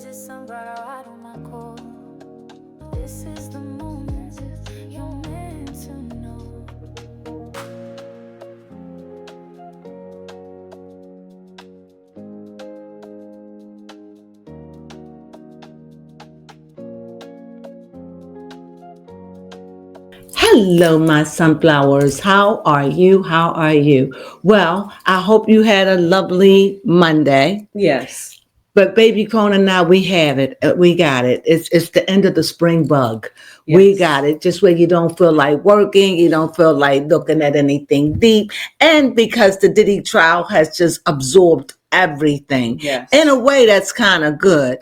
Is it sun bright or out on my core? This is the moment you're meant to know. Hello, my sunflowers. How are you? How are you? Well, I hope you had a lovely Monday. Yes. But baby Crone and I, we have it. We got it. It's the end of the spring bug. Yes. We got it. Just where you don't feel like working, you don't feel like looking at anything deep, and because the Diddy trial has just absorbed everything. Yes. In a way, that's kind of good,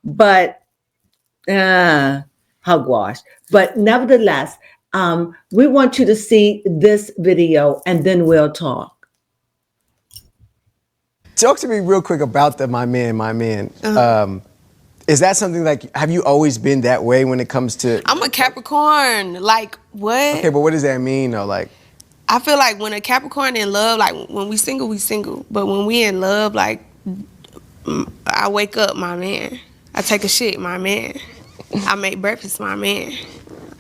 But hugwash. But nevertheless, we want you to see this video, and then we'll talk. Talk to me real quick about my man. Is that something like, have you always been that way when it comes to? I'm a Capricorn. Like, what? Okay, but what does that mean though? Like, I feel like when a Capricorn in love, like when we single, we single. But when we in love, like, I wake up, my man. I take a shit, my man. I make breakfast, my man.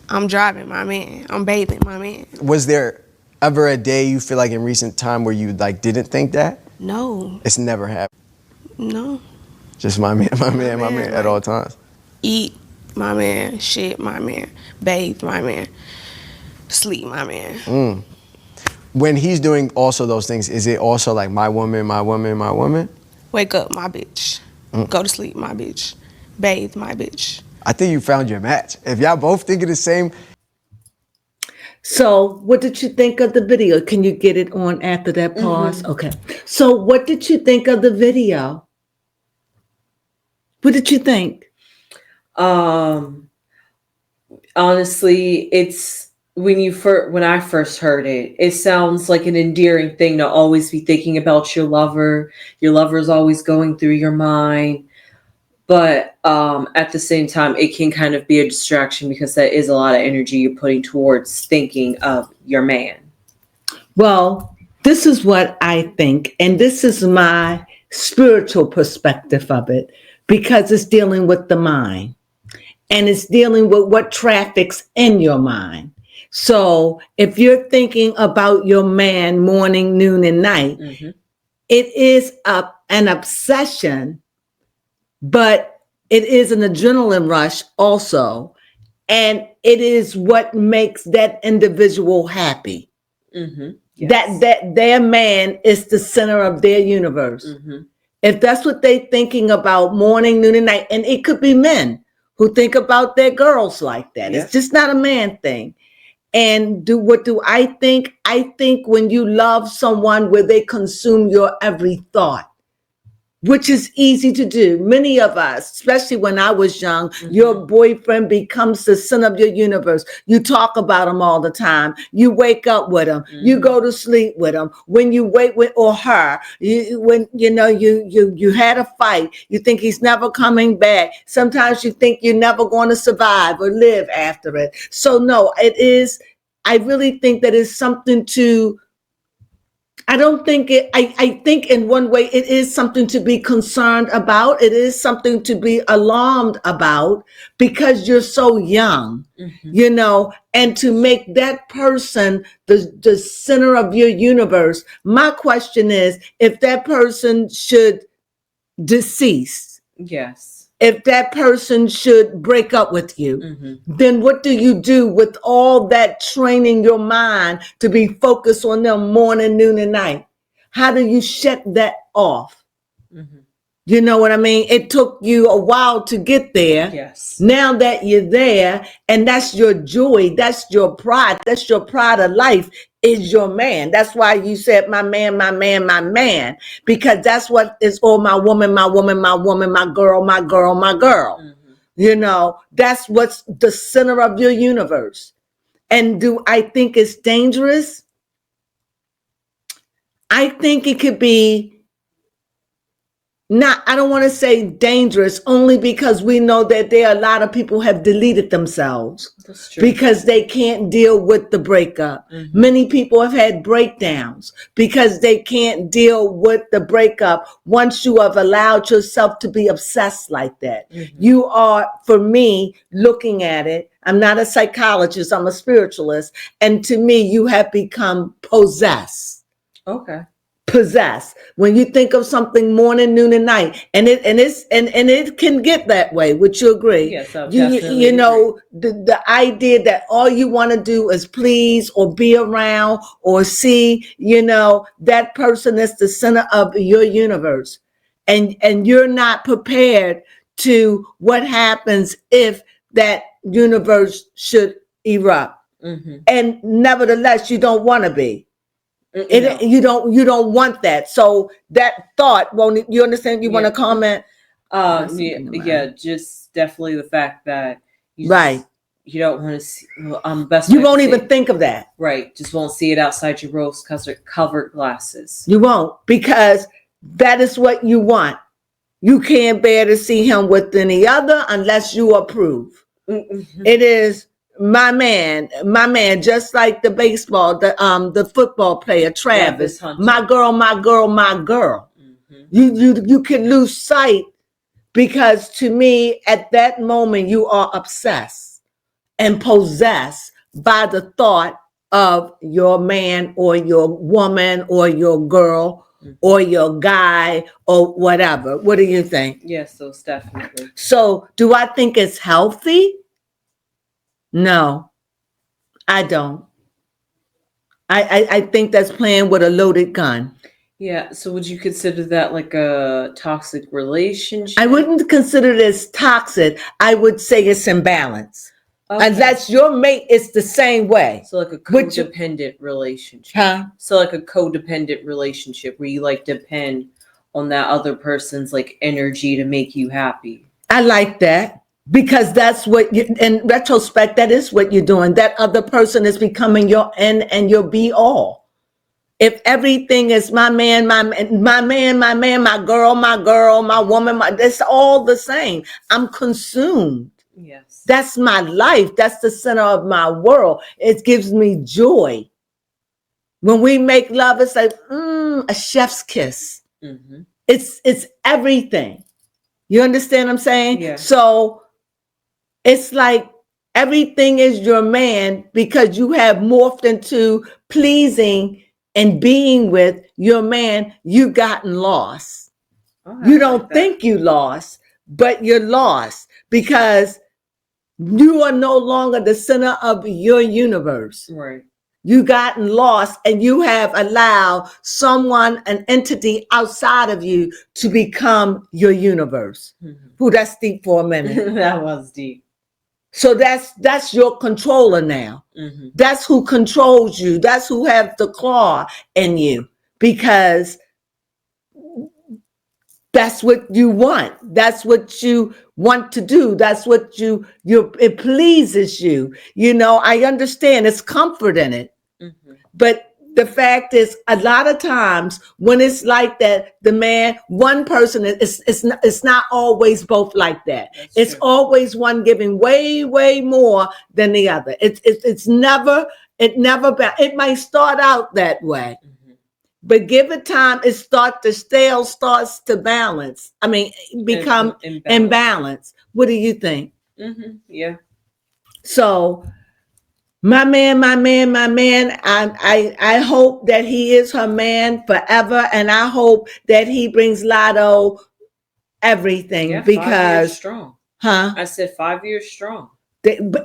I'm driving, my man. I'm bathing, my man. was there ever a day you feel like in recent time where you like didn't think that? No, It's never happened. no. Just my man at all times. Eat, my man. Shit, my man. Bathe, my man. Sleep, my man. When he's doing also those things, is it also like my woman? Wake up, my bitch. Go to sleep, my bitch. Bathe, my bitch. I think you found your match. If y'all both thinking the same. So, what did you think of the video? Can you get it on after that pause? Okay. So, what did you think of the video? What did you think? Honestly, it's when I first heard it, it sounds like an endearing thing to always be thinking about your lover. Your lover's always going through your mind. But at the same time, it can kind of be a distraction because that is a lot of energy you're putting towards thinking of your man. Well, this is what I think, and this is my spiritual perspective of it, because it's dealing with the mind, and it's dealing with what traffics in your mind. So if you're thinking about your man morning, noon, and night, it is an obsession, but it is an adrenaline rush also. And it is what makes that individual happy. Yes. That their man is the center of their universe. If that's what they're thinking about morning, noon, and night, and it could be men who think about their girls like that. Yeah. It's just not a man thing. And what do I think? I think when you love someone where they consume your every thought, which is easy to do. Many of us, especially when I was young, your boyfriend becomes the center of your universe. You talk about him all the time. You wake up with him. You go to sleep with him. When you wait with or her, when you had a fight, you think he's never coming back. Sometimes you think you're never going to survive or live after it. So no, it is. I really think that it's something to. I don't think it, I think in one way it is something to be concerned about. It is something to be alarmed about because you're so young, and to make that person the center of your universe. My question is, if that person should decease, Yes. if that person should break up with you, then what do you do with all that training your mind to be focused on them morning, noon, and night? How do you shut that off? You know what I mean? It took you a while to get there. Yes. Now that you're there, and that's your joy, that's your pride of life is your man. That's why you said my man, my man, my man, because that's what is all my woman, my woman, my woman, my girl, my girl, my girl. That's what's the center of your universe. And do I think it's dangerous? I think it could be not, I don't want to say dangerous, only because we know that there are a lot of people have deleted themselves. That's true. Because they can't deal with the breakup. Mm-hmm. Many people have had breakdowns because they can't deal with the breakup once you have allowed yourself to be obsessed like that. Mm-hmm. You are, for me, looking at it, I'm not a psychologist, I'm a spiritualist, and to me, you have become possessed. Okay. Possessed. When you think of something morning, noon, and night, and it can get that way. Would you agree? Yes, I you definitely know the idea that all you want to do is please or be around or see, that person is the center of your universe, and you're not prepared to what happens if that universe should erupt, Mm-hmm. and nevertheless you don't want to be. No. You don't want that. So that thought, won't you understand? You want to comment? Yeah, just definitely the fact that you Right. just, you don't want to see. Well, best You way to won't say even it. think of that. Right, just won't see it outside your rose-covered glasses. You won't, because that is what you want. You can't bear to see him with any other unless you approve. Mm-hmm. It is my man, just like the baseball, the football player, Travis. Hunter. My girl, my girl, my girl. Mm-hmm. You can lose sight, because to me, at that moment, you are obsessed and possessed by the thought of your man or your woman or your girl or your guy or whatever. What do you think? Yes, so definitely. So do I think it's healthy? No, I don't. I think that's playing with a loaded gun. Yeah, so would you consider that like a toxic relationship? I wouldn't consider this toxic. I would say it's imbalance. Okay. Unless your mate is the same way. So like a codependent relationship. Huh? So like a codependent relationship where you like depend on that other person's like energy to make you happy. I like that, because that's what in retrospect, that is what you're doing. That other person is becoming your end and your be all. If everything is my man, my girl, my woman, it's all the same. I'm consumed. Yes. That's my life. That's the center of my world. It gives me joy. When we make love, it's like a chef's kiss. Mm-hmm. It's everything. You understand what I'm saying? Yeah. So it's like everything is your man, because you have morphed into pleasing and being with your man. You've gotten lost. You don't think you lost, but you're lost, because you are no longer the center of your universe. Right. You gotten lost, and you have allowed someone, an entity outside of you, to become your universe. Mm-hmm. Ooh, that's deep for a minute. That was deep. So that's your controller now. Mm-hmm. That's who controls you. That's who has the claw in you, because that's what you want. That's what you want to do. That's what it pleases you. I understand it's comfort in it. Mm-hmm. But the fact is, a lot of times when it's like that, the man, one person, it's not always both like that. It's true. always one giving way, way more than the other. It never, it might start out that way. Mm-hmm. But give it time, the scale starts to balance. I mean, become imbalanced. What do you think? Mm-hmm. Yeah. So my man, I hope that he is her man forever. And I hope that he brings Latto everything. Yeah, because 5 years strong. Huh? I said 5 years strong.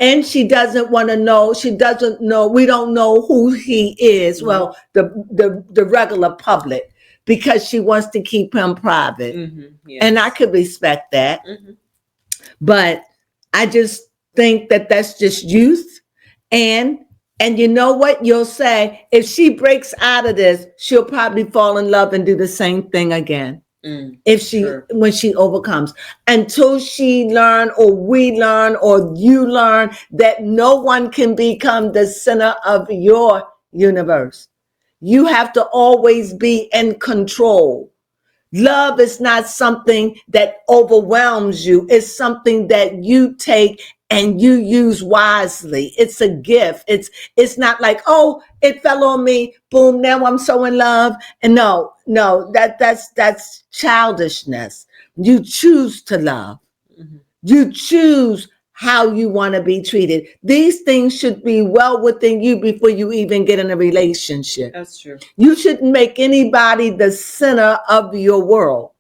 And she doesn't want to know. She doesn't know. We don't know who he is. Mm-hmm. Well, the regular public, because she wants to keep him private. Mm-hmm. Yes. And I could respect that. Mm-hmm. But I just think that that's just youth. And you know what you'll say? If she breaks out of this, she'll probably fall in love and do the same thing again. When she overcomes, until she learn, or we learn, or you learn that no one can become the center of your universe. You have to always be in control. Love is not something that overwhelms you. It's something that you take and you use wisely. It's a gift. It's not like, oh, it fell on me. Boom, now I'm so in love. And no, that's childishness. You choose to love. You choose how you want to be treated. These things should be well within you before you even get in a relationship. That's true. You shouldn't make anybody the center of your world.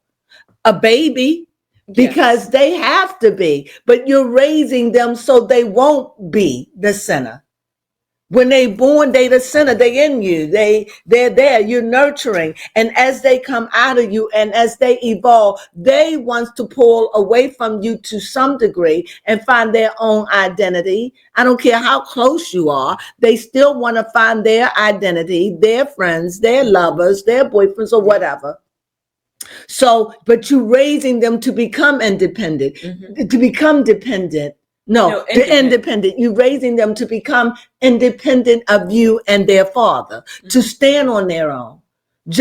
A baby, because they have to be, but you're raising them so they won't be the center. When they born, they the center. They in you. They're there. You're nurturing. And as they come out of you and as they evolve, they want to pull away from you to some degree and find their own identity. I don't care how close you are. They still want to find their identity, their friends, their lovers, their boyfriends or whatever. So, but you're raising them to become independent, to become dependent. No, independent. You're raising them to become independent of you and their father, to stand on their own.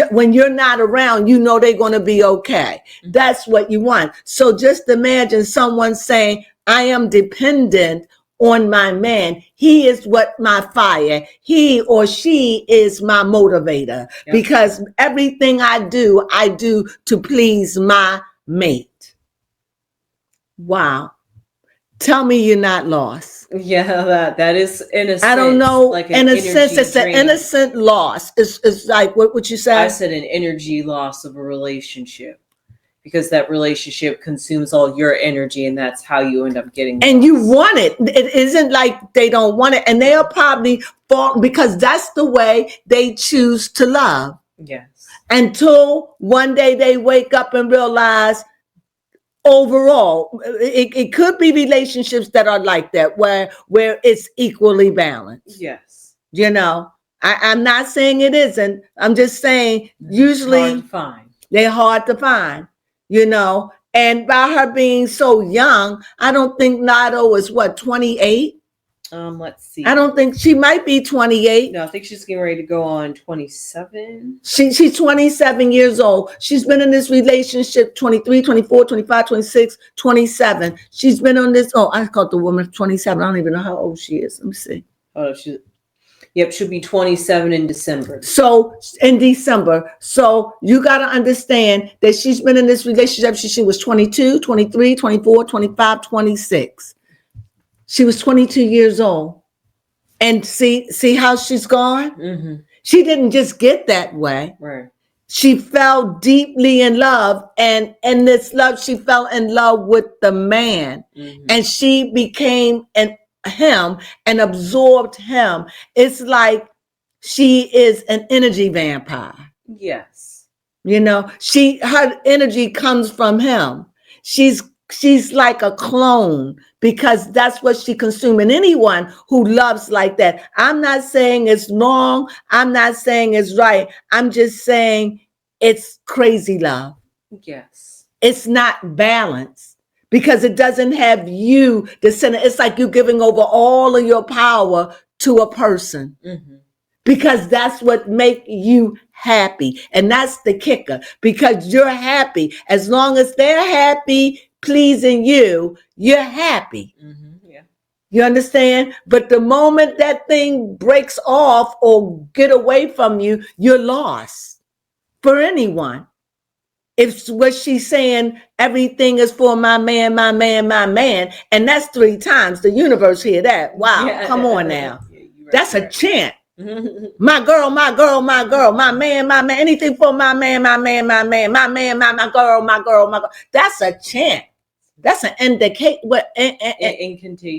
When you're not around, you know they're going to be okay. That's what you want. So just imagine someone saying, I am dependent on my man. He is what my fire. He or she is my motivator because everything I do to please my mate. Wow. Tell me you're not lost. Yeah, that is innocent. I don't know. Like in a sense, it's an innocent loss. It's like what you said. I said an energy loss of a relationship because that relationship consumes all your energy, and that's how you end up getting. And you want it. It isn't like they don't want it, and they'll probably fall because that's the way they choose to love. Yes. Until one day they wake up and realize. Overall, it could be relationships that are like that, where it's equally balanced. Yes. You know, I'm not saying it isn't. I'm just saying usually they're hard to find, you know. And by her being so young, I don't think Latto is 28. Let's see. I don't think she might be 28. No, I think she's getting ready to go on 27. She's 27 years old. She's been in this relationship 23, 24, 25, 26, 27. She's been on this. Oh, I called the woman 27. I don't even know how old she is. Let me see. Oh, she'll be 27 in December. So in December. So you got to understand that she's been in this relationship. She was 22, 23, 24, 25, 26. She was 22 years old. And see how she's gone? Mm-hmm. She didn't just get that way. Right. She fell deeply in love. And in this love, she fell in love with the man. Mm-hmm. And she became him and absorbed him. It's like she is an energy vampire. Yes. You know, her energy comes from him. She's like a clone because that's what she consumes. And anyone who loves like that, I'm not saying it's wrong. I'm not saying it's right. I'm just saying it's crazy love. Yes. It's not balanced because it doesn't have you the center. It's like you're giving over all of your power to a person. Mm-hmm. Because that's what makes you happy. And that's the kicker. Because you're happy. As long as they're happy, pleasing you, you're happy. Mm-hmm, yeah. You understand? But the moment that thing breaks off or get away from you, you're lost for anyone. If what she's saying, everything is for my man, my man, my man. And that's 3 times. The universe hear that. Wow, come on now. Yeah, right, that's a chant. My girl, my girl, my girl, my man, anything for my man, my man, my man, my man, my girl, my girl, my girl. That's a chant. That's an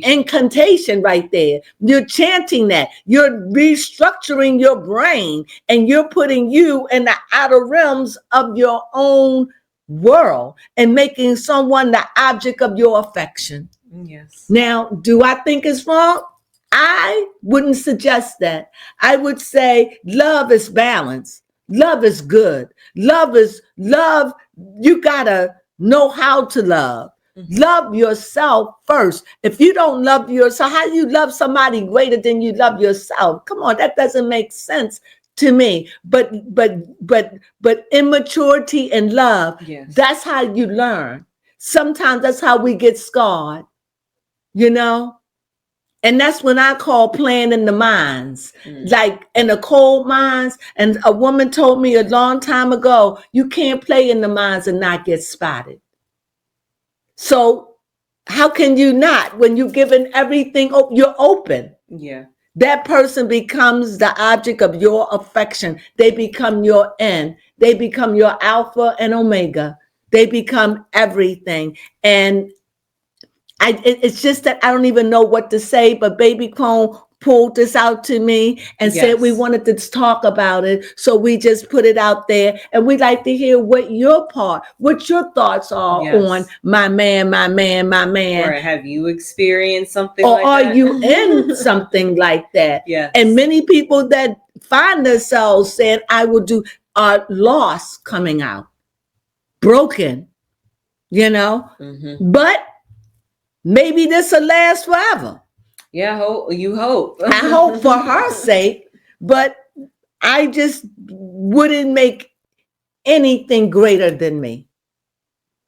incantation right there. You're chanting that. You're restructuring your brain and you're putting you in the outer realms of your own world and making someone the object of your affection. Yes. Now, do I think it's wrong? I wouldn't suggest that. I would say love is balance. Love is good. Love is love. You gotta know how to love. Mm-hmm. Love yourself first. If you don't love yourself, how do you love somebody greater than you love yourself? Come on, that doesn't make sense to me. But immaturity and love, Yes. that's how you learn. Sometimes that's how we get scarred, you know? And that's when I call playing in the mines, like in the coal mines. And a woman told me a long time ago, you can't play in the mines and not get spotted. So how can you not? When you're given everything, you're open. Yeah. That person becomes the object of your affection. They become your end. They become your alpha and omega. They become everything. And it's just that I don't even know what to say, but Baby Crone pulled this out to me and said we wanted to talk about it. So we just put it out there, and we'd like to hear what your thoughts are on my man, my man, my man. Or have you experienced something or like are that? you in something like that? Yes. And many people that find themselves saying, I will do, are lost coming out, broken, you know? But maybe this will last forever. Yeah, you hope. I hope for her sake, but I just wouldn't make anything greater than me.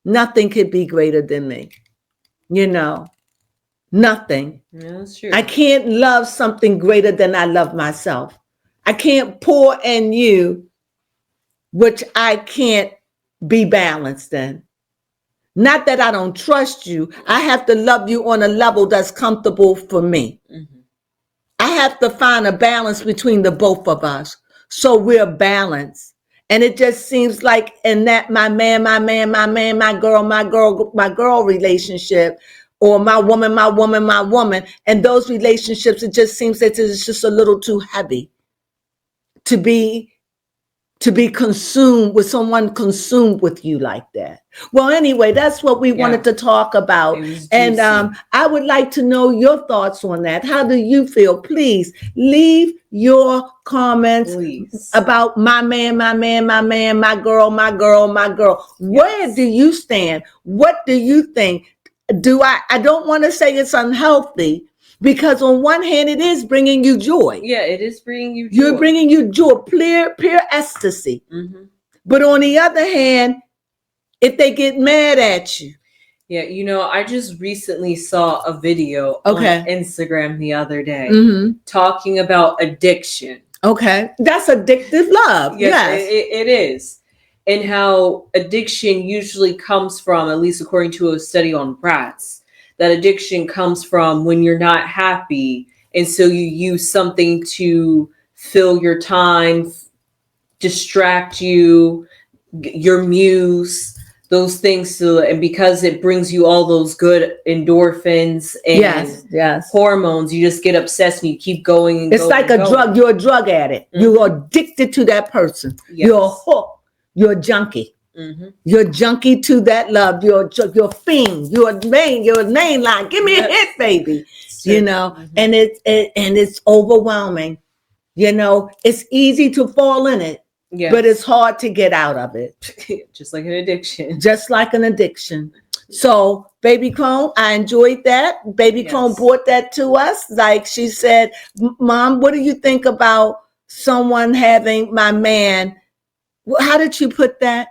Nothing could be greater than me. You know, nothing. Yeah, that's true. I can't love something greater than I love myself. I can't pour in you, which I can't be balanced in. Not that I don't trust you. I have to love you on a level that's comfortable for me. I have to find a balance between the both of us, so we're balanced. And it just seems like in that my man, my girl relationship, or my woman, and those relationships, it just seems that it's just a little too heavy to be consumed with someone consumed with you like that. Well, anyway, that's what we wanted to talk about. And I would like to know your thoughts on that. How do you feel? Please leave your comments about my man, my girl. Yes. Where do you stand? What do you think? I don't want to say it's unhealthy, because on one hand, it is bringing you joy. Yeah, it is bringing you joy. You're bringing you joy, pure ecstasy. But on the other hand, if they get mad at you. Yeah, you know, I just recently saw a video on Instagram the other day talking about addiction. Okay. That's addictive love. Yes. It is. And how addiction usually comes from, at least according to a study on rats, that addiction comes from when you're not happy. And so you use something to fill your time, distract you, your muse, those things. And because it brings you all those good endorphins and hormones, you just get obsessed and you keep going. And it's like a drug. You're a drug addict. You're addicted to that person. You're hooked. You're a junkie. You're junkie to that love. You're fiend. You're a main line. Give me a hit, baby. You know, and it's overwhelming. You know, it's easy to fall in it, but it's hard to get out of it. Just like an addiction. Just like an addiction. So, Baby Crone, I enjoyed that. Baby Crone brought that to us. Like she said, Mom, what do you think about someone having my man? How did you put that?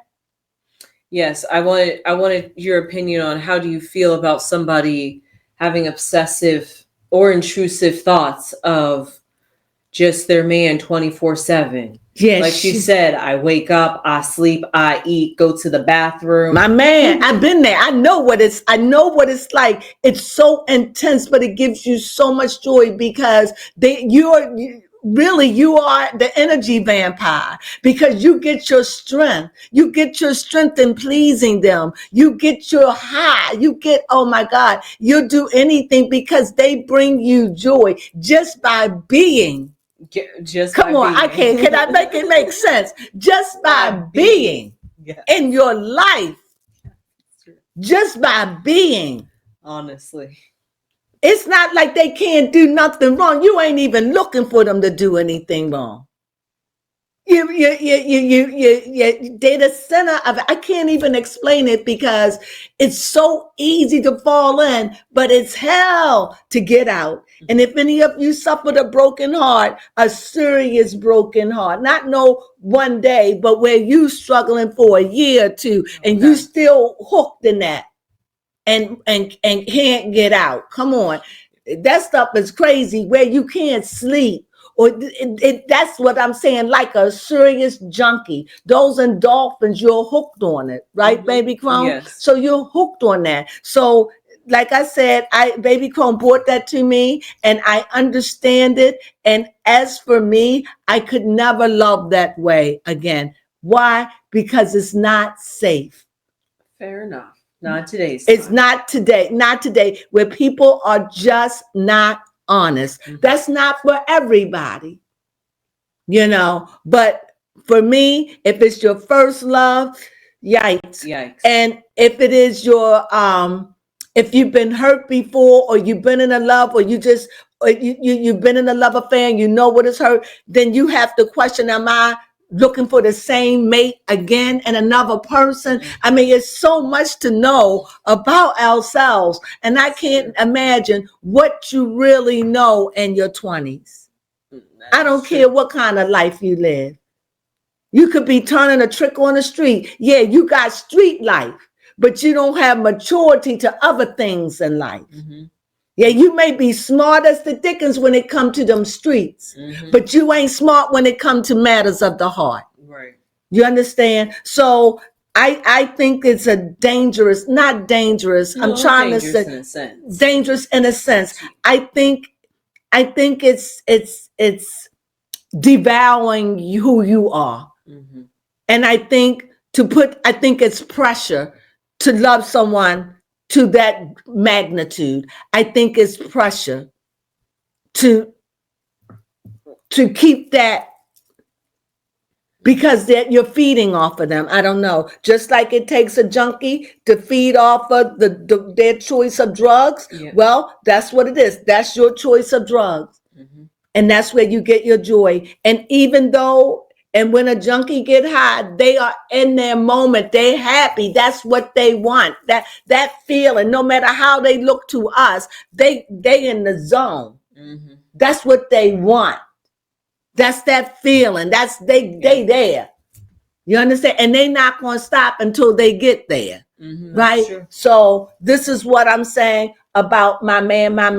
Yes, I wanted your opinion on how do you feel about somebody having obsessive or intrusive thoughts of just their man 24/7. Yes. Like she said, I wake up, I sleep, I eat, go to the bathroom. My man, I've been there. I know what it's like. It's so intense, but it gives you so much joy because you are the energy vampire, because you get your strength. You get your strength in pleasing them. You get your high. You get, oh my God, you'll do anything because they bring you joy just by being. Come on, I can't. Can I make it make sense? Just by being in your life. Just by being. Honestly. It's not like they can't do nothing wrong. You ain't even looking for them to do anything wrong. They're the center of it. I can't even explain it because it's so easy to fall in, but it's hell to get out. And if any of you suffered a broken heart, a serious broken heart, not no one day, but where you struggling for a year or two, and you still hooked in that and can't get out. Come on. That stuff is crazy where you can't sleep. Or that's what I'm saying, like a serious junkie. Those endorphins, you're hooked on it, right, baby Crone? Yes. So you're hooked on that. So, like I said, baby Crone brought that to me, and I understand it. And as for me, I could never love that way again. Why? Because it's not safe. Fair enough. Not today's It's time. not today, where people are just not honest. That's not for everybody, but for me, if it's your first love, yikes. And if it is your if you've been hurt before, or you've been in a love, or you've been in a love affair and you know what is hurt, then you have to question, am I looking for the same mate again and another person? I mean, it's so much to know about ourselves, and I can't imagine what you really know in your 20s. I don't care what kind of life you live. You could be turning a trick on the street. Yeah, you got street life, but you don't have maturity to other things in life. Yeah, you may be smart as the dickens when it comes to them streets, but you ain't smart when it comes to matters of the heart. Right. You understand? So I think it's a dangerous, not dangerous. No, I'm trying to say in a sense. dangerous in a sense. I think it's devouring who you are. And I think it's pressure to love someone to that magnitude. I think it's pressure to keep that, because that you're feeding off of them. I don't know. Just like it takes a junkie to feed off of their choice of drugs. Yeah. Well, that's what it is. That's your choice of drugs. And that's where you get your joy. And when a junkie get high, they are in their moment. They happy. That's what they want. That feeling, no matter how they look to us, they in the zone. That's what they want. That's that feeling. That's they there. You understand? And they not going to stop until they get there. Right? Sure. So this is what I'm saying about my man, my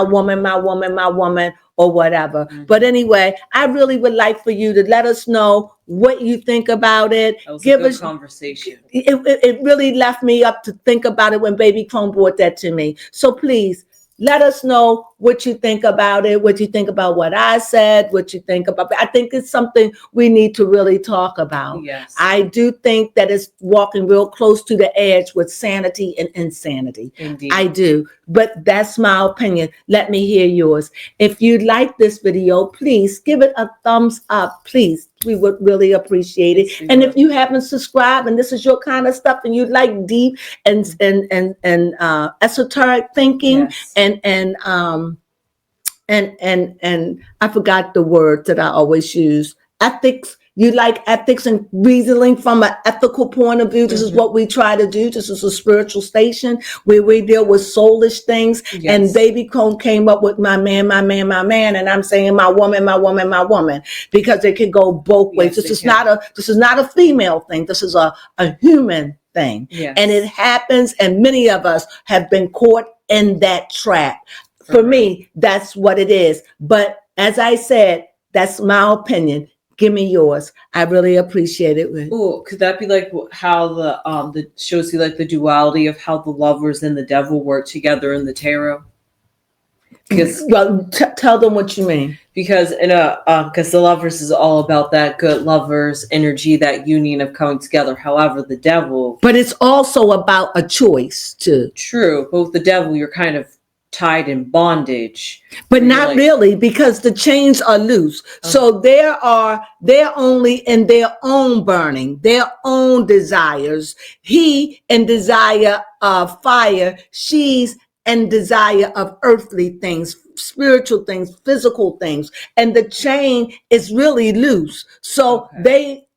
woman, or whatever. But anyway, I really would like for you to let us know what you think about it. That was a good conversation. It really left me up to think about it when Baby Crone brought that to me. So please, let us know what you think about it, what you think about what I said, what you think about. I think it's something we need to really talk about. Yes. I do think that it's walking real close to the edge with sanity and insanity. Indeed. I do. But that's my opinion. Let me hear yours. If you like this video, please give it a thumbs up. Please. We would really appreciate it. And if you haven't subscribed and this is your kind of stuff and you like deep and esoteric thinking, and I forgot the word that I always use, ethics. You like ethics and reasoning from an ethical point of view. This is what we try to do. This is a spiritual station where we deal with soulish things. Yes. And Baby Crone came up with my man. And I'm saying my woman, because it can go both ways. This is not a female thing. This is a human thing. Yes. And it happens. And many of us have been caught in that trap. For me, that's what it is. But as I said, that's my opinion. Give me yours. I really appreciate it. Oh, could that be like how the shows you like the duality of how the lovers and the devil work together in the tarot? Because tell them what you mean. Because because the lovers is all about that good lovers energy, that union of coming together. However, the devil, but it's also about a choice too. True, but with the devil, you're kind of tied in bondage, but not really, because the chains are loose. So they're only in their own burning, their own desires. He in desire of fire, she's and desire of earthly things, spiritual things, physical things. And the chain is really loose. So they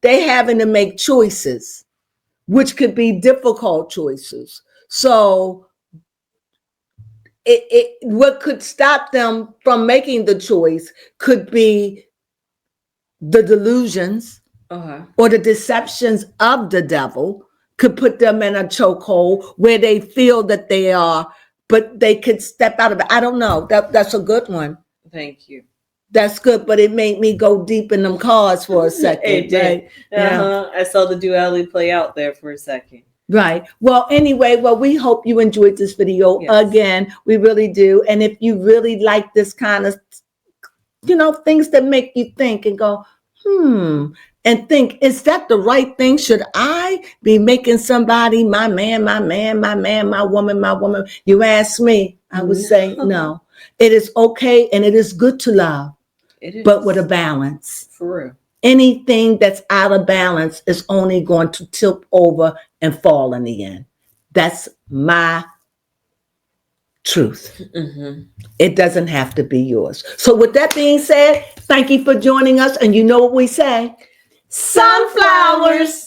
having to make choices, which could be difficult choices. So what could stop them from making the choice could be the delusions or the deceptions of the devil could put them in a chokehold where they feel that they are, but they could step out of it. I don't know. That's a good one. Thank you. That's good, but it made me go deep in them cards for a second. It did. Right? Yeah. I saw the duality play out there for a second. Right. Well, anyway, we hope you enjoyed this video. Yes. Again, we really do. And if you really like this kind of, things that make you think and go, and think, is that the right thing? Should I be making somebody my man, my woman? You ask me, I would say no. It is okay and it is good to love, but with a balance. For real. Anything that's out of balance is only going to tip over and fall in the end. That's my truth. It doesn't have to be yours. So with that being said, thank you for joining us. And you know what we say? Sunflowers.